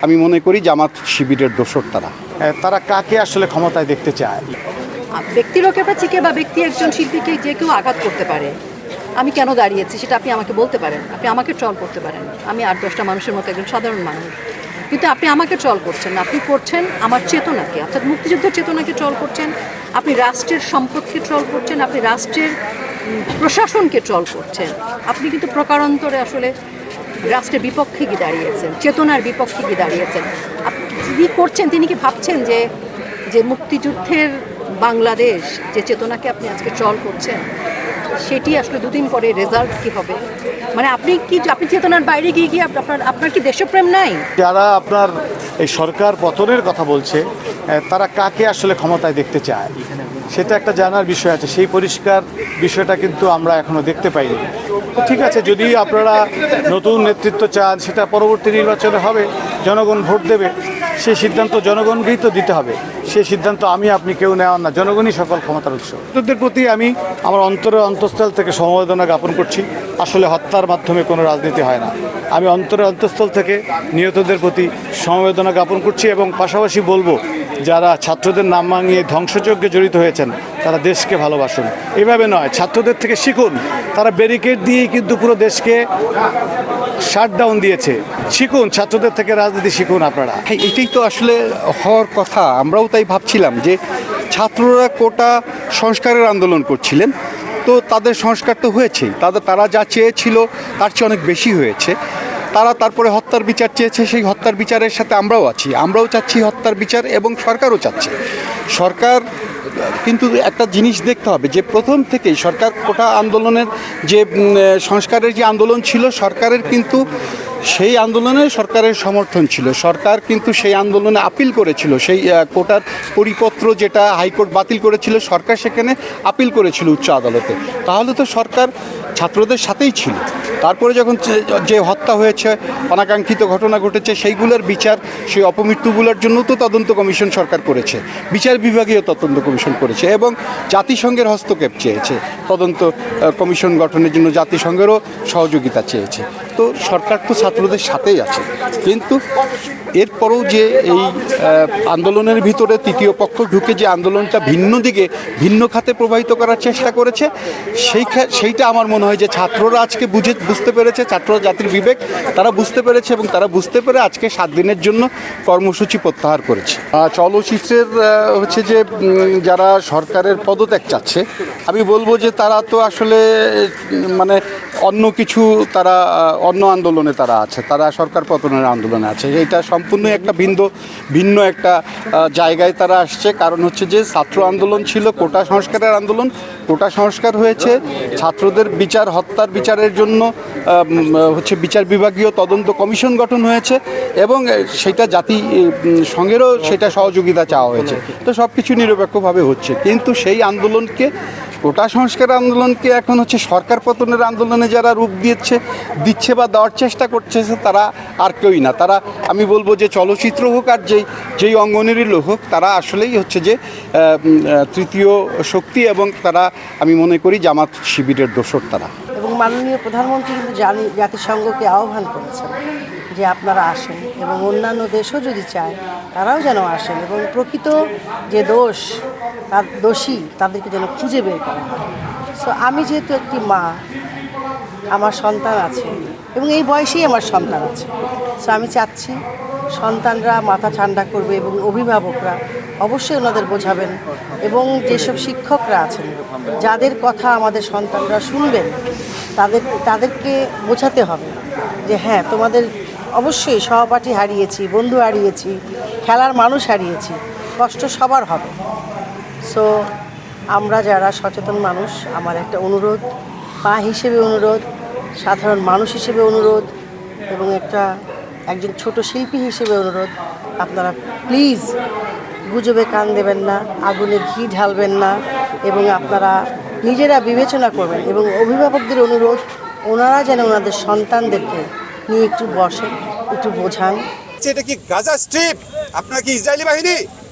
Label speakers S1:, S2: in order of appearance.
S1: আমি মনে করি জামাত শিবিরের দোসর তারা কাকে আসলে ক্ষমতায় দেখতে চায়।
S2: ব্যক্তির চিকে বা ব্যক্তি একজন শিল্পীকে যে কেউ আঘাত করতে পারে। আমি কেন দাঁড়িয়েছি সেটা আপনি আমাকে বলতে পারেন, আপনি আমাকে ট্রল করতে পারেন। আমি ৮-১০টা মানুষের মতো একজন সাধারণ মানুষ, কিন্তু আপনি আমাকে ট্রল করছেন না, আপনি করছেন আমার চেতনাকে, অর্থাৎ মুক্তিযুদ্ধের চেতনাকে ট্রল করছেন, আপনি রাষ্ট্রের সম্পদকে ট্রল করছেন, আপনি রাষ্ট্রের প্রশাসনকে ট্রল করছেন। আপনি কিন্তু প্রকারান্তরে আসলে রাষ্ট্রের বিপক্ষে গিয়ে দাঁড়িয়েছেন, চেতনার বিপক্ষে গিয়ে দাঁড়িয়েছেন। যিনি করছেন তিনি কি ভাবছেন যে মুক্তিযুদ্ধের বাংলাদেশ যে চেতনাকে আপনি আজকে ট্রল করছেন সেটি আসলে দুদিন পরে রেজাল্ট কি হবে? মানে আপনি চেতনার বাইরে গিয়ে আপনার কি দেশপ্রেম নাই?
S1: যারা আপনার এই সরকার পতনের কথা বলছে তারা কাকে আসলে ক্ষমতায় দেখতে চায় সেটা একটা জানার বিষয় আছে। সেই পরিষ্কার বিষয়টা কিন্তু আমরা এখনো দেখতে পাইনি। তো ঠিক আছে, যদি আপনারা নতুন নেতৃত্ব চান সেটা পরবর্তী নির্বাচনে হবে, জনগণ ভোট দেবে, সেই সিদ্ধান্ত জনগণকেই তো দিতে হবে। সেই সিদ্ধান্ত আমি আপনি কেউ নেওয়ার না, জনগণই সকল ক্ষমতার উৎস। নিহতদের প্রতি আমি আমার অন্তরের অন্তঃস্থল থেকে সমবেদনা জ্ঞাপন করছি। আসলে হত্যার মাধ্যমে কোনো রাজনীতি হয় না। আমি অন্তরের অন্তঃস্থল থেকে নিহতদের প্রতি সমবেদনা জ্ঞাপন করছি এবং পাশাপাশি বলবো যারা ছাত্রদের নাম ভাঙিয়ে ধ্বংসযজ্ঞে জড়িত হয়েছেন তারা দেশকে ভালোবাসুন। এভাবে নয়, ছাত্রদের থেকে শিখুন। তারা ব্যারিকেড দিয়েই কিন্তু পুরো দেশকে শাটডাউন দিয়েছে। শিখুন, ছাত্রদের থেকে রাজনীতি শিখুন আপনারা।
S3: এটাই তো আসলে হওয়ার কথা। আমরাও তাই ভাবছিলাম যে ছাত্ররা কোটা সংস্কারের আন্দোলন করছিলেন, তো তাদের সংস্কার তো হয়েছেই, তারা যা চেয়েছিল তার চেয়ে অনেক বেশি হয়েছে। তারা তারপরে হত্যার বিচার চেয়েছে, সেই হত্যার বিচারের সাথে আমরাও আছি, আমরাও চাচ্ছি হত্যার বিচার এবং সরকারও চাচ্ছে। সরকার কিন্তু একটা জিনিস দেখতে হবে যে প্রথম থেকেই সরকার কোটা আন্দোলনের যে সংস্কারের যে আন্দোলন ছিল, সরকারের কিন্তু সেই আন্দোলনে সরকারের সমর্থন ছিল। সরকার কিন্তু সেই আন্দোলনে আপিল করেছিল, সেই কোটার পরিপত্র যেটা হাইকোর্ট বাতিল করেছিল, সরকার সেখানে আপিল করেছিল উচ্চ আদালতে। তাহলে তো সরকার ছাত্রদের সাথেই ছিল। তারপরে যখন যে হত্যা হয়েছে, অনাকাঙ্ক্ষিত ঘটনা ঘটেছে, সেইগুলোর বিচার, সেই অপমৃত্যুগুলোর জন্য তো তদন্ত কমিশন সরকার করেছে, বিচার বিভাগীয় তদন্ত কমিশন করেছে এবং জাতিসংঘের হস্তক্ষেপ চেয়েছে, তদন্ত কমিশন গঠনের জন্য জাতিসংঘেরও সহযোগিতা চেয়েছে। তো সরকার তো ছাত্রদের সাথেই আছে, কিন্তু এরপরেও যে এই আন্দোলনের ভিতরে তৃতীয় পক্ষ ঢুকে যে আন্দোলনটা ভিন্ন দিকে, ভিন্ন খাতে প্রবাহিত করার চেষ্টা করেছে, সেইটা আমার মনে হয় যে ছাত্ররা আজকে বুঝতে পেরেছে, ছাত্ররা জাতির বিবেক তারা বুঝতে পেরেছে এবং তারা বুঝতে পেরে আজকে 7 দিনের জন্য কর্মসূচি প্রত্যাহার করেছে। চলচ্চিত্রের হচ্ছে যে যারা সরকারের পদত্যাগ চাচ্ছে, আমি বলবো যে তারা তো আসলে মানে অন্য কিছু, তারা অন্য আন্দোলনে তারা আছে, তারা সরকার পতনের আন্দোলনে আছে। এটা সম্পূর্ণ একটা ভিন্ন একটা জায়গায় তারা আসছে। কারণ হচ্ছে যে ছাত্র আন্দোলন ছিল কোটা সংস্কারের আন্দোলন, কোটা সংস্কার হয়েছে, ছাত্রদের বিচার, হত্যার বিচারের জন্য হচ্ছে বিচার বিভাগীয় তদন্ত কমিশন গঠন হয়েছে এবং সেটা জাতিসংঘেরও সেটা সহযোগিতা চাওয়া হয়েছে। তো সব কিছু নিরপেক্ষভাবে হচ্ছে, কিন্তু সেই আন্দোলনকে, কোটা সংস্কার আন্দোলনকে এখন হচ্ছে সরকার পতনের আন্দোলনে যারা রূপ দিচ্ছে বা দেওয়ার চেষ্টা করছে তারা আর কেউই না। তারা, আমি বলবো যে চলচ্চিত্র হোক আর যেই অঙ্গনেরই লোক হোক, তারা আসলেই হচ্ছে যে তৃতীয় শক্তি এবং তারা, আমি মনে করি জামাত শিবিরের দোসর তারা।
S2: এবং মাননীয় প্রধানমন্ত্রী কিন্তু জাতিসংঘকে আহ্বান করেছেন যে আপনারা আসেন এবং অন্যান্য দেশও যদি চায় তারাও যেন আসেন এবং প্রকৃত যে দোষী তাদেরকে যেন খুঁজে বের করা হয়। সো আমি যেহেতু একটি মা, আমার সন্তান আছে এবং এই বয়সেই আমার সন্তান আছে, সো আমি চাচ্ছি সন্তানরা মাথা ঠান্ডা করবে এবং অভিভাবকরা অবশ্যই ওনাদের বোঝাবেন এবং যেসব শিক্ষকরা আছেন যাদের কথা আমাদের সন্তানরা শুনবেন তাদেরকে বোঝাতে হবে যে হ্যাঁ, তোমাদের অবশ্যই সহপাঠী হারিয়েছি, বন্ধু হারিয়েছি, খেলার মানুষ হারিয়েছি, কষ্ট সবার হবে। সো আমরা যারা সচেতন মানুষ, আমার একটা অনুরোধ, মা হিসেবে অনুরোধ, সাধারণ মানুষ হিসেবে অনুরোধ এবং একজন ছোট শিল্পী হিসেবে অনুরোধ, আপনারা প্লিজ গুজবে কান দেবেন না, আগুনে ঘি ঢালবেন না এবং আপনারা নিজেরা বিবেচনা করবেন এবং অভিভাবকদের অনুরোধ, ওনারা যেন ওনাদের সন্তানদেরকে নিয়ে একটু বসেন, একটু বোঝান।
S4: এটা কি গাজা স্ট্রিপ? আপনার কি ইসরায়েলি বাহিনী?